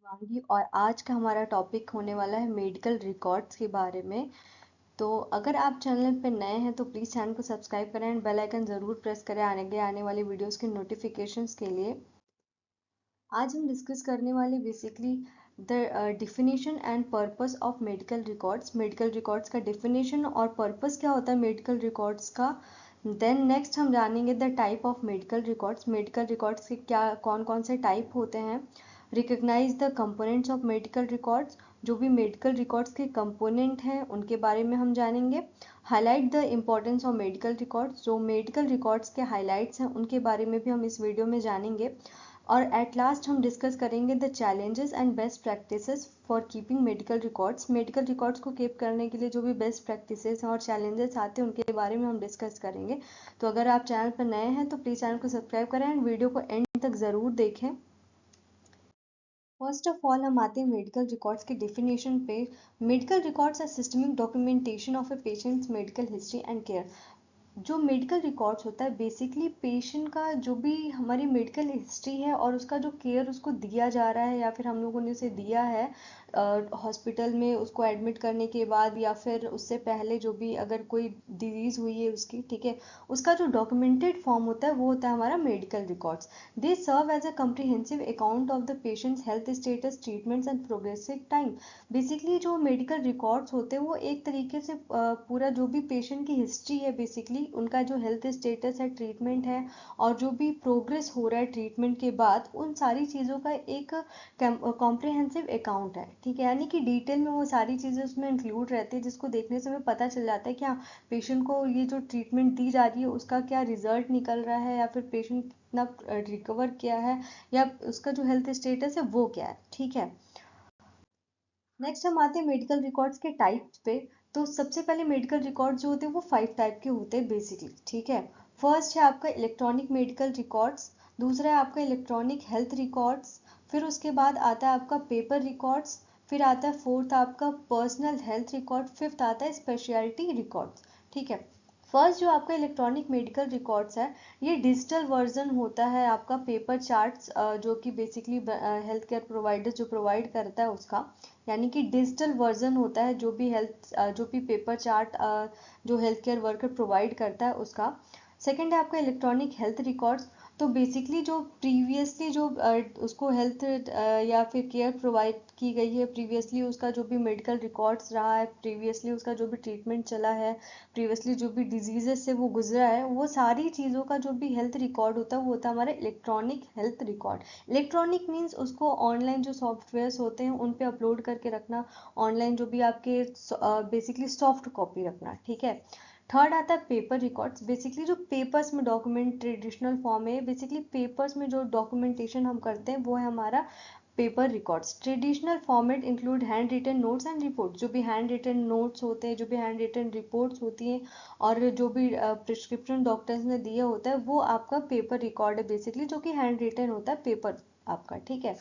शिवांगी और आज का हमारा टॉपिक होने वाला है मेडिकल रिकॉर्ड्स के बारे में। तो अगर आप चैनल पर नए हैं तो प्लीज़ चैनल को सब्सक्राइब करें एंड बेल आइकन ज़रूर प्रेस करें आने वाली वीडियोस की नोटिफिकेशंस के लिए। आज हम डिस्कस करने वाले basically the definition and purpose of medical records का डिफिनेशन और पर्पस क्या होता है मेडिकल रिकॉर्ड्स का। देन नेक्स्ट हम जानेंगे the type of medical records के क्या कौन कौन से टाइप होते हैं। Recognise the components of medical records, जो भी मेडिकल रिकॉर्ड्स के कंपोनेंट हैं उनके बारे में हम जानेंगे। Highlight the importance of medical records, जो मेडिकल रिकॉर्ड्स के हाईलाइट्स हैं उनके बारे में भी हम इस वीडियो में जानेंगे। और एट लास्ट हम डिस्कस करेंगे the challenges and best practices for keeping medical records को कीप करने के लिए जो भी बेस्ट प्रैक्टिसेस हैं और चैलेंजेस आते हैं उनके बारे में हम डिस्कस करेंगे। तो अगर आप चैनल पर नए हैं तो प्लीज़ चैनल को सब्सक्राइब करें एंड वीडियो को एंड तक ज़रूर देखें। फर्स्ट ऑफ ऑल हम आते हैं मेडिकल रिकॉर्ड्स के डेफिनेशन पे। Medical records are systemic documentation of a patient's medical history and care. जो मेडिकल रिकॉर्ड्स होता है बेसिकली पेशेंट का जो भी हमारी मेडिकल हिस्ट्री है और उसका जो केयर उसको दिया जा रहा है या फिर हम लोगों ने उसे दिया है हॉस्पिटल में उसको एडमिट करने के बाद या फिर उससे पहले जो भी अगर कोई डिजीज़ हुई है उसकी, ठीक है, उसका जो डॉक्यूमेंटेड फॉर्म होता है वो होता है हमारा medical records. They serve as a comprehensive account of the patient's health status, treatments and progressive time. Basically जो मेडिकल रिकॉर्ड्स होते हैं वो एक तरीके से पूरा जो भी पेशेंट की हिस्ट्री है, बेसिकली उनका जो हेल्थ स्टेटस है, ट्रीटमेंट है और जो भी प्रोग्रेस हो रहा है ट्रीटमेंट के बाद, उन सारी चीज़ों का एक कॉम्प्रिहेंसिव अकाउंट है, ठीक है। यानी कि डिटेल में वो सारी चीज़ें उसमें इंक्लूड रहती है जिसको देखने से हमें पता चल जाता है कि हाँ, पेशेंट को ये जो ट्रीटमेंट दी जा रही है उसका क्या रिजल्ट निकल रहा है या फिर पेशेंट कितना रिकवर किया है या उसका जो हेल्थ स्टेटस है वो क्या है, ठीक है। नेक्स्ट हम आते हैं मेडिकल रिकॉर्ड्स के टाइप्स पे। तो सबसे पहले मेडिकल रिकॉर्ड जो होते हैं वो 5 टाइप के होते हैं बेसिकली, ठीक है। फर्स्ट है आपका इलेक्ट्रॉनिक मेडिकल रिकॉर्ड्स, दूसरा है आपका इलेक्ट्रॉनिक हेल्थ रिकॉर्ड्स, फिर उसके बाद आता है आपका पेपर रिकॉर्ड्स, फिर आता है फोर्थ आपका पर्सनल हेल्थ रिकॉर्ड, फिफ्थ आता है स्पेशलिटी रिकॉर्ड्स, ठीक है। फर्स्ट जो आपका इलेक्ट्रॉनिक मेडिकल रिकॉर्ड्स है, ये डिजिटल वर्जन होता है आपका पेपर चार्ट्स जो कि बेसिकली हेल्थ केयर प्रोवाइडर जो प्रोवाइड करता है उसका, यानी कि डिजिटल वर्जन होता है जो भी पेपर चार्ट जो हेल्थ केयर वर्कर प्रोवाइड करता है उसका। सेकंड है आपका इलेक्ट्रॉनिक हेल्थ रिकॉर्ड्स। तो बेसिकली जो प्रीवियसली जो उसको हेल्थ या फिर केयर प्रोवाइड की गई है, प्रीवियसली उसका जो भी मेडिकल रिकॉर्ड्स रहा है, प्रीवियसली उसका जो भी ट्रीटमेंट चला है, प्रीवियसली जो भी डिजीजेस से वो गुजरा है, वो सारी चीज़ों का जो भी हेल्थ रिकॉर्ड होता है वो होता है हमारा electronic health record. Electronic means उसको ऑनलाइन जो सॉफ्टवेयर्स होते हैं उन पे अपलोड करके रखना, ऑनलाइन जो भी आपके बेसिकली सॉफ्ट कॉपी रखना, ठीक है। थर्ड आता है पेपर रिकॉर्ड्स। बेसिकली जो पेपर्स में डॉक्यूमेंट ट्रेडिशनल फॉर्म है, बेसिकली पेपर्स में जो डॉक्यूमेंटेशन हम करते हैं वो है हमारा paper records. Traditional format include hand written notes and reports, जो भी हैंड रिटन नोट्स होते हैं, जो भी हैंड रिटन रिपोर्ट्स होती हैं और जो भी प्रिस्क्रिप्शन डॉक्टर्स ने दिया होता है वो आपका पेपर रिकॉर्ड है बेसिकली, जो कि हैंड रिटन होता है पेपर आपका, ठीक है।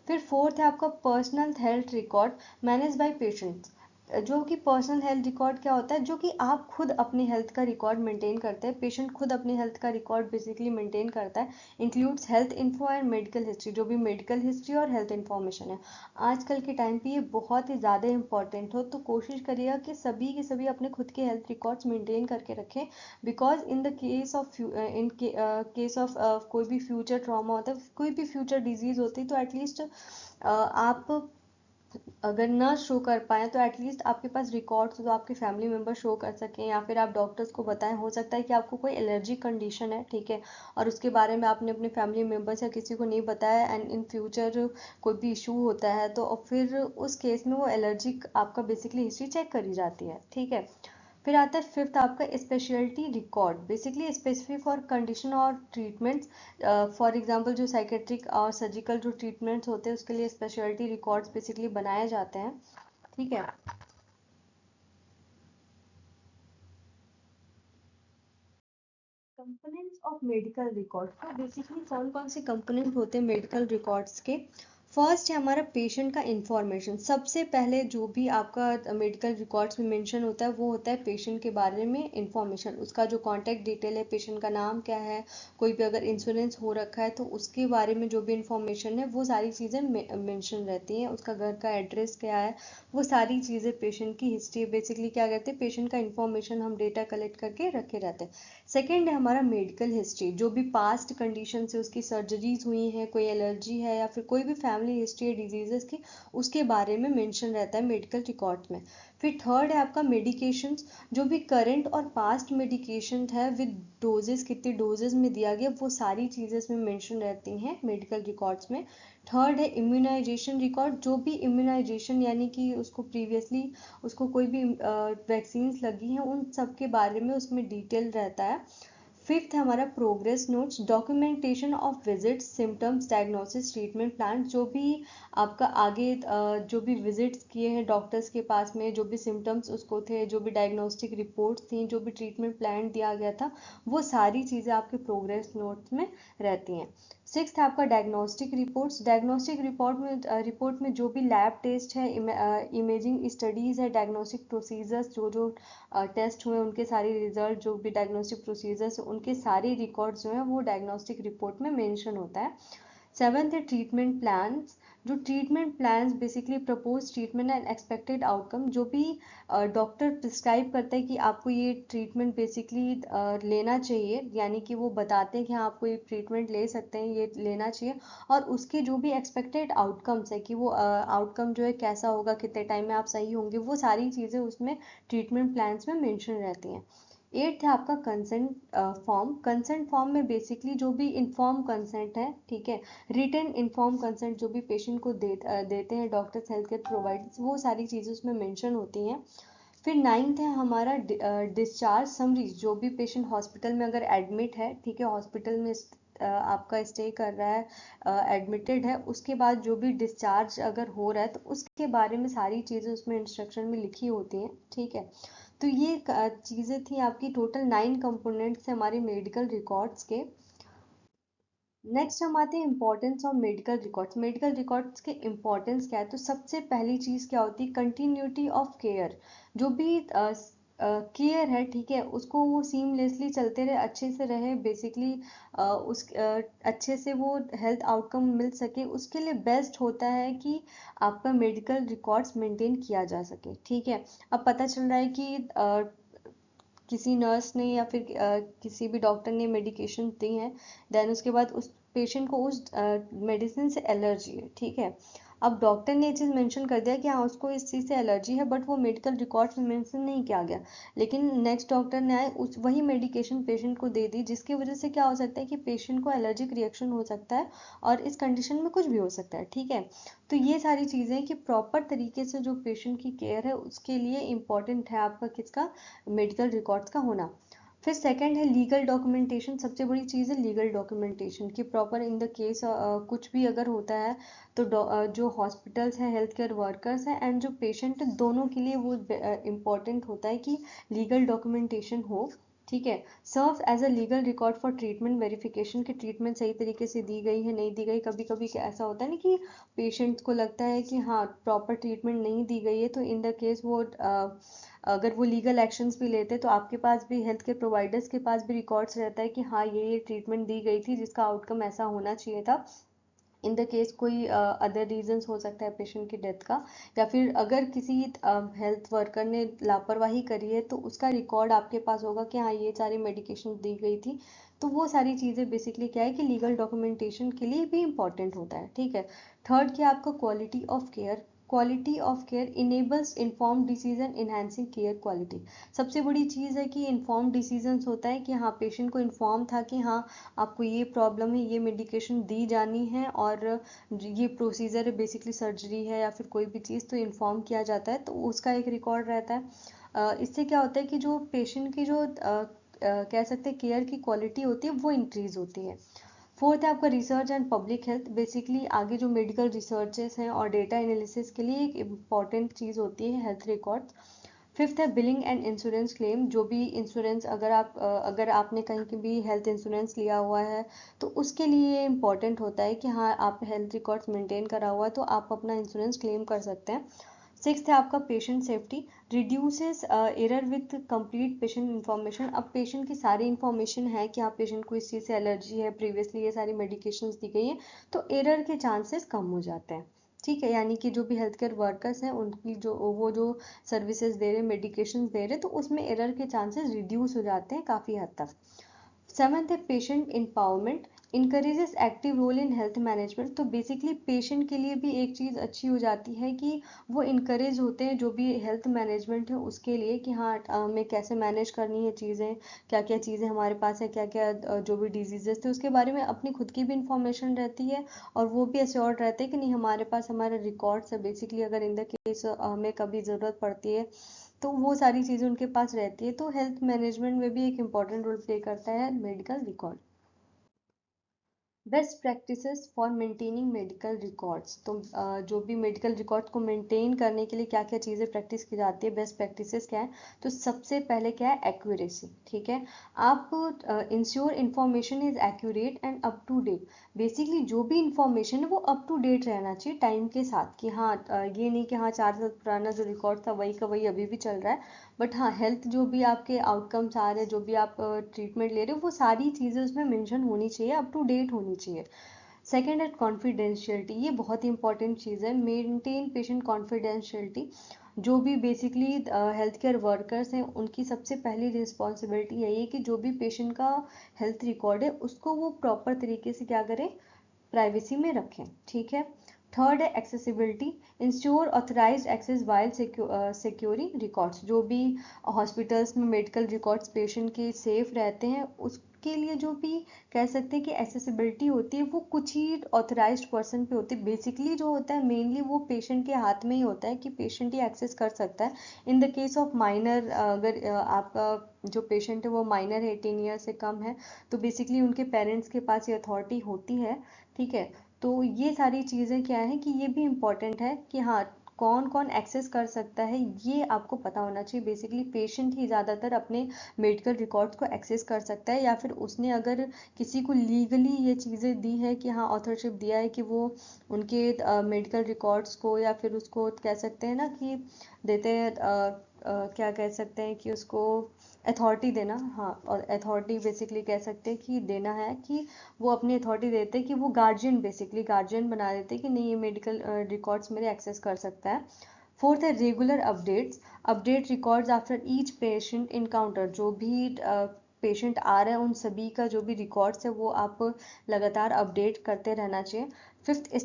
फिर फोर्थ है आपका personal health record manage by patients. जो कि पर्सनल हेल्थ रिकॉर्ड क्या होता है, जो कि आप खुद अपने हेल्थ का रिकॉर्ड मेंटेन करते हैं, पेशेंट खुद अपने हेल्थ का रिकॉर्ड बेसिकली मेंटेन करता है। Includes health info and medical history, जो भी मेडिकल हिस्ट्री और हेल्थ इन्फॉर्मेशन है। आजकल के टाइम पे ये बहुत ही ज़्यादा इंपॉर्टेंट हो, तो कोशिश करिएगा कि सभी के सभी अपने खुद के हेल्थ रिकॉर्ड्स मेंटेन करके रखें। Because in the case of case of कोई भी फ्यूचर ट्रॉमा होता है, कोई भी फ्यूचर डिजीज होती है, तो एटलीस्ट आप अगर ना शो कर पाएँ तो एटलीस्ट आपके पास रिकॉर्ड्स तो आपके फैमिली मेम्बर शो कर सकें या फिर आप डॉक्टर्स को बताएं। हो सकता है कि आपको कोई एलर्जी कंडीशन है, ठीक है, और उसके बारे में आपने अपने फैमिली मेम्बर्स या किसी को नहीं बताया एंड इन फ्यूचर कोई भी इशू होता है तो फिर उस केस में वो एलर्जी आपका बेसिकली हिस्ट्री चेक करी जाती है, ठीक है। फिर आता है फिफ्थ आपका speciality record, basically specific for condition और ट्रीटमेंट्स। फॉर एग्जांपल जो साइकेट्रिक और सर्जिकल जो ट्रीटमेंट्स होते हैं उसके लिए स्पेशलिटी रिकॉर्ड्स बेसिकली बनाए जाते हैं, ठीक है। कंपोनेंट्स ऑफ मेडिकल रिकॉर्ड, तो बेसिकली कौन कौन से कंपोनेंट होते हैं मेडिकल रिकॉर्ड्स के। फर्स्ट है हमारा पेशेंट का इंफॉर्मेशन। सबसे पहले जो भी आपका मेडिकल रिकॉर्ड्स में मेंशन होता है वो होता है पेशेंट के बारे में इंफॉर्मेशन। उसका जो कॉन्टैक्ट डिटेल है, पेशेंट का नाम क्या है, कोई भी अगर इंश्योरेंस हो रखा है तो उसके बारे में जो भी इंफॉर्मेशन है वो सारी चीज़ें मेंशन रहती हैं। उसका घर का एड्रेस क्या है, वो सारी चीज़ें, पेशेंट की हिस्ट्री, बेसिकली क्या कहते हैं पेशेंट का इंफॉर्मेशन हम डेटा कलेक्ट करके रखे रहते हैं। सेकेंड है हमारा मेडिकल हिस्ट्री, जो भी पास्ट कंडीशन से उसकी सर्जरीज हुई हैं, कोई एलर्जी है या फिर कोई भी फैमिली हिस्ट्री है डिजीजेस की, उसके बारे में मेंशन रहता है मेडिकल रिकॉर्ड में। फिर थर्ड है आपका मेडिकेशंस, जो भी करंट और पास्ट मेडिकेशन है विद डोजेस, कितने डोजेस में दिया गया, वो सारी चीज़ें इसमें मेंशन रहती हैं मेडिकल रिकॉर्ड्स में। थर्ड है इम्यूनाइजेशन रिकॉर्ड, जो भी इम्यूनाइजेशन यानी कि उसको प्रीवियसली उसको कोई भी वैक्सीन्स लगी हैं उन सब के बारे में उसमें डिटेल रहता है। फिफ्थ है हमारा progress notes, documentation of visits, symptoms, diagnosis, treatment plan, जो भी आपका आगे जो भी विजिट्स किए हैं डॉक्टर्स के पास में, जो भी सिम्टम्स उसको थे, जो भी डायग्नोस्टिक रिपोर्ट्स थी, जो भी ट्रीटमेंट प्लान दिया गया था, वो सारी चीज़ें आपके प्रोग्रेस नोट्स में रहती हैं। सिक्स्थ है आपका डायग्नोस्टिक रिपोर्ट्स। डायग्नोस्टिक रिपोर्ट में जो भी लैब टेस्ट है, इमेजिंग स्टडीज़ है, डायग्नोस्टिक प्रोसीजर्स, जो जो टेस्ट हुए उनके सारे रिजल्ट, जो भी डायग्नोस्टिक प्रोसीजर्स उनके सारे रिकॉर्ड्स जो हैं वो डायग्नोस्टिक रिपोर्ट में मेंशन होता है। सेवन्थ है ट्रीटमेंट प्लान्स, जो treatment plans basically propose treatment and expected outcome, जो भी डॉक्टर प्रिस्क्राइब करता है कि आपको ये ट्रीटमेंट बेसिकली लेना चाहिए, यानी कि वो बताते हैं कि हाँ आपको ये ट्रीटमेंट ले सकते हैं, ये लेना चाहिए, और उसके जो भी एक्सपेक्टेड आउटकम्स है कि वो आउटकम जो है कैसा होगा, कितने टाइम में आप सही होंगे, वो सारी चीज़ें उसमें ट्रीटमेंट प्लान्स में मेंशन रहती हैं। एट्थ है आपका कंसेंट फॉर्म। कंसेंट फॉर्म में बेसिकली जो भी इन्फॉर्म कंसेंट है, ठीक है, रिटन इन्फॉर्म कंसेंट जो भी पेशेंट को देते हैं डॉक्टर्स, हेल्थ केयर प्रोवाइडर्स, वो सारी चीज़ें उसमें मेंशन होती हैं। फिर नाइन्थ है हमारा डिस्चार्ज समरी, जो भी पेशेंट हॉस्पिटल में अगर एडमिट है, ठीक है, हॉस्पिटल में आपका स्टे कर रहा है, एडमिटेड है, उसके बाद जो भी डिस्चार्ज अगर हो रहा है तो उसके बारे में सारी चीज़ें उसमें इंस्ट्रक्शन में लिखी होती हैं, ठीक है। तो ये चीज़ें थी आपकी, टोटल 9 कंपोनेंट्स हैं हमारे मेडिकल रिकॉर्ड्स के। नेक्स्ट हम आते हैं importance of medical records. Medical records के इंपॉर्टेंस क्या है, तो सबसे पहली चीज़ क्या होती है, कंटिन्यूटी ऑफ केयर। जो भी केयर है, ठीक है, उसको वो सीमलेसली चलते रहे, अच्छे से रहे, बेसिकली अच्छे से वो हेल्थ आउटकम मिल सके, उसके लिए बेस्ट होता है कि आपका मेडिकल रिकॉर्ड्स मेंटेन किया जा सके, ठीक है। अब पता चल रहा है कि किसी नर्स ने या फिर किसी भी डॉक्टर ने मेडिकेशन दी है, देन उसके बाद उस पेशेंट को उस मेडिसिन से एलर्जी है, ठीक है। अब डॉक्टर ने ये चीज़ मेंशन कर दिया कि हाँ उसको इस चीज़ से एलर्जी है, बट वो मेडिकल रिकॉर्ड्स में मेंशन नहीं किया गया, लेकिन नेक्स्ट डॉक्टर ने आए उस वही मेडिकेशन पेशेंट को दे दी, जिसकी वजह से क्या हो सकता है कि पेशेंट को एलर्जिक रिएक्शन हो सकता है, और इस कंडीशन में कुछ भी हो सकता है, ठीक है। तो ये सारी चीज़ें कि प्रॉपर तरीके से जो पेशेंट की केयर है उसके लिए इम्पॉर्टेंट है आपका किसका, मेडिकल रिकॉर्ड्स का होना। फिर सेकंड है लीगल डॉक्यूमेंटेशन। सबसे बड़ी चीज़ है लीगल डॉक्यूमेंटेशन कि प्रॉपर इन द केस कुछ भी अगर होता है तो जो हॉस्पिटल्स हैं, हेल्थ केयर वर्कर्स हैं एंड जो पेशेंट है, दोनों के लिए वो इम्पॉर्टेंट होता है कि लीगल डॉक्यूमेंटेशन हो, ठीक है। Serve as a legal record for treatment verification, की ट्रीटमेंट सही तरीके से दी गई है नहीं दी गई। कभी कभी ऐसा होता है ना कि पेशेंट्स को लगता है कि हाँ प्रॉपर ट्रीटमेंट नहीं दी गई है, तो इन द केस वो अगर वो लीगल एक्शंस भी लेते हैं तो आपके पास भी, हेल्थ केयर प्रोवाइडर्स के पास भी रिकॉर्ड्स रहता है कि हाँ ये ट्रीटमेंट दी गई थी जिसका आउटकम ऐसा होना चाहिए था। इन द केस कोई अदर रीजंस हो सकता है पेशेंट की डेथ का, या फिर अगर किसी हेल्थ वर्कर ने लापरवाही करी है तो उसका रिकॉर्ड आपके पास होगा कि हाँ ये सारी मेडिकेशन दी गई थी। तो वो सारी चीज़ें बेसिकली क्या है कि लीगल डॉक्यूमेंटेशन के लिए भी इंपॉर्टेंट होता है, ठीक है। थर्ड क्या आपका quality of care. Quality of care enables inform decision enhancing care quality. सबसे बड़ी चीज़ है कि इन्फॉर्म डिसीजन होता है कि हाँ पेशेंट को इन्फॉर्म था कि हाँ आपको ये प्रॉब्लम है, ये मेडिकेशन दी जानी है, और ये प्रोसीजर है, बेसिकली सर्जरी है या फिर कोई भी चीज़, तो इन्फॉर्म किया जाता है, तो उसका एक रिकॉर्ड रहता है। इससे क्या होता है कि जो पेशेंट की जो कह सकते हैं केयर की क्वालिटी होती है वो इंक्रीज होती है। फोर्थ है आपका research and public health. Basically आगे जो मेडिकल रिसर्चेस हैं और डेटा एनालिसिस के लिए एक इम्पॉर्टेंट चीज़ होती है हेल्थ रिकॉर्ड्स। फिफ्थ है बिलिंग एंड इंश्योरेंस क्लेम। जो भी इंश्योरेंस अगर आपने कहीं की भी हेल्थ इंश्योरेंस लिया हुआ है तो उसके लिए ये इम्पोर्टेंट होता है कि हाँ आप हेल्थ रिकॉर्ड्स मेंटेन करा हुआ है तो आप अपना इंश्योरेंस क्लेम कर सकते हैं। सिक्स्थ है आपका patient safety, reduces error with complete patient information. अब पेशेंट की सारी इन्फॉर्मेशन है कि हाँ पेशेंट को इस चीज़ से एलर्जी है, प्रीवियसली ये सारी मेडिकेशंस दी गई हैं, तो एरर के चांसेस कम हो जाते हैं। ठीक है, यानी कि जो भी हेल्थ केयर वर्कर्स हैं उनकी जो सर्विसेज दे रहे हैं, मेडिकेशंस दे रहे हैं, तो उसमें एरर के चांसेस रिड्यूस हो जाते हैं काफ़ी हद तक। सेवंथ है patient empowerment, encourages active role in health management. तो बेसिकली पेशेंट के लिए भी एक चीज़ अच्छी हो जाती है कि वो इनकरेज होते हैं जो भी हेल्थ मैनेजमेंट है उसके लिए कि हाँ हमें कैसे मैनेज करनी है चीज़ें, क्या क्या चीज़ें हमारे पास है, क्या क्या जो भी डिजीजेस थे उसके बारे में अपनी खुद की भी इंफॉर्मेशन रहती है और वो भी एश्योर्ड रहते हैं कि नहीं हमारे पास हमारे रिकॉर्ड्स है, बेसिकली अगर इन द केस हमें कभी ज़रूरत पड़ती है तो वो सारी चीज़ें उनके पास रहती है। तो हेल्थ मैनेजमेंट में भी एक इम्पॉर्टेंट रोल प्ले करता है medical record. Best practices for maintaining medical records. तो जो भी मेडिकल रिकॉर्ड्स को मेंटेन करने के लिए क्या क्या चीज़ें प्रैक्टिस की जाती है, बेस्ट प्रैक्टिसेस क्या है, तो सबसे पहले क्या है एक्यूरेसी। ठीक है, आप ensure information is accurate and up to date. Basically जो भी इंफॉर्मेशन है वो अप टू डेट रहना चाहिए टाइम के साथ, कि हाँ ये नहीं कि हाँ 4 साल पुराना जो रिकॉर्ड था वही का वही अभी भी चल रहा है, बट हाँ हेल्थ जो भी आपके आउटकम्स आ रहे हैं, जो भी आप ट्रीटमेंट ले रहे हो, वो सारी चीज़ें उसमें मेंशन होनी चाहिए, अप टू डेट होनी चाहिए। सेकेंड है कॉन्फिडेंशियलिटी, ये बहुत ही इंपॉर्टेंट चीज़ है, मेंटेन पेशेंट कॉन्फिडेंशियलिटी। जो भी बेसिकली हेल्थ केयर वर्कर्स हैं उनकी सबसे पहली रिस्पॉन्सिबिलिटी यही है कि जो भी पेशेंट का हेल्थ रिकॉर्ड है उसको वो प्रॉपर तरीके से क्या करें, प्राइवेसी में रखें। ठीक है, थर्ड है accessibility, ensure authorised access while securing records. जो भी हॉस्पिटल्स में मेडिकल रिकॉर्ड्स पेशेंट के सेफ रहते हैं उसके लिए जो भी कह सकते हैं कि एक्सेसिबिलिटी होती है वो कुछ ही ऑथराइज्ड पर्सन पे होती है। बेसिकली जो होता है मेनली वो पेशेंट के हाथ में ही होता है कि पेशेंट ही एक्सेस कर सकता है। In the case of minor, अगर आपका जो पेशेंट है वो माइनर है, 18 ईयर से कम है, तो बेसिकली उनके पेरेंट्स के पास ये अथॉरिटी होती है। ठीक है, तो ये सारी चीज़ें क्या है कि ये भी इम्पोर्टेंट है कि हाँ कौन कौन एक्सेस कर सकता है ये आपको पता होना चाहिए। बेसिकली पेशेंट ही ज़्यादातर अपने मेडिकल रिकॉर्ड्स को एक्सेस कर सकता है, या फिर उसने अगर किसी को लीगली ये चीज़ें दी है कि हाँ ऑथरशिप दिया है कि वो उनके मेडिकल रिकॉर्ड्स को, या फिर उसको कह सकते हैं ना कि देते हैं क्या कह सकते हैं कि उसको अथॉरिटी देना, हाँ, और अथॉरिटी बेसिकली कह सकते हैं कि देना है कि वो अपनी अथॉरिटी देते हैं कि वो गार्जियन, बेसिकली गार्जियन बना देते हैं कि नहीं ये मेडिकल रिकॉर्ड्स मेरे एक्सेस कर सकता है। फोर्थ है regular updates, update records after each patient encounter. जो भी पेशेंट आ रहे हैं उन सभी का जो भी रिकॉर्ड्स है वो आप लगातार अपडेट करते रहना चाहिए। Fifth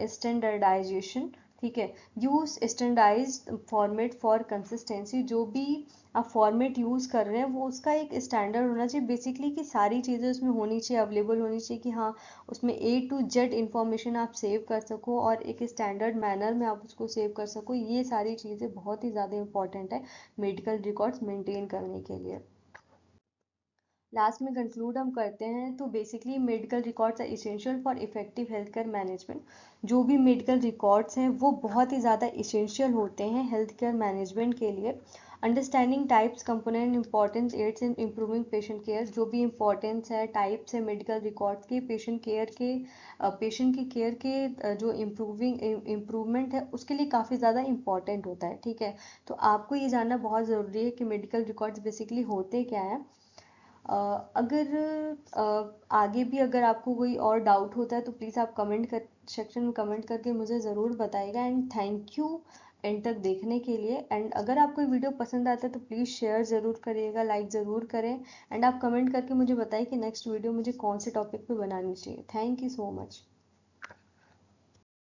standardisation. ठीक है, use standardised format for consistency. जो भी आप फॉर्मेट यूज़ कर रहे हैं वो उसका एक स्टैंडर्ड होना चाहिए, बेसिकली कि सारी चीज़ें उसमें होनी चाहिए, अवेलेबल होनी चाहिए कि हाँ उसमें A to Z इंफॉर्मेशन आप सेव कर सको और एक स्टैंडर्ड मैनर में आप उसको सेव कर सको। ये सारी चीज़ें बहुत ही ज़्यादा इंपॉर्टेंट है मेडिकल रिकॉर्ड्स मेंटेन करने के लिए। लास्ट में कंक्लूड हम करते हैं, तो basically medical records are essential for effective health care management. जो भी मेडिकल रिकॉर्ड्स हैं वो बहुत ही ज़्यादा इसेंशियल होते हैं हेल्थ केयर मैनेजमेंट के लिए। Understanding types component importance aids in improving patient care. जो भी इंपॉर्टेंस है टाइप्स है मेडिकल रिकॉर्ड्स के पेशेंट के केयर के जो इम्प्रूवमेंट है उसके लिए काफ़ी ज़्यादा इंपॉर्टेंट होता है। ठीक है, तो आपको ये जानना बहुत ज़रूरी है कि मेडिकल रिकॉर्ड्स बेसिकली होते क्या है। अगर आगे भी अगर आपको कोई और डाउट होता है तो प्लीज़ आप कमेंट कर सेक्शन में कमेंट करके मुझे ज़रूर बताइएगा। एंड थैंक यू एंड तक देखने के लिए। एंड अगर आपको ये वीडियो पसंद आता है तो प्लीज़ शेयर ज़रूर करिएगा, लाइक ज़रूर करें, एंड आप कमेंट करके मुझे बताइए कि नेक्स्ट वीडियो मुझे कौन से टॉपिक पे बनानी चाहिए। Thank you so much.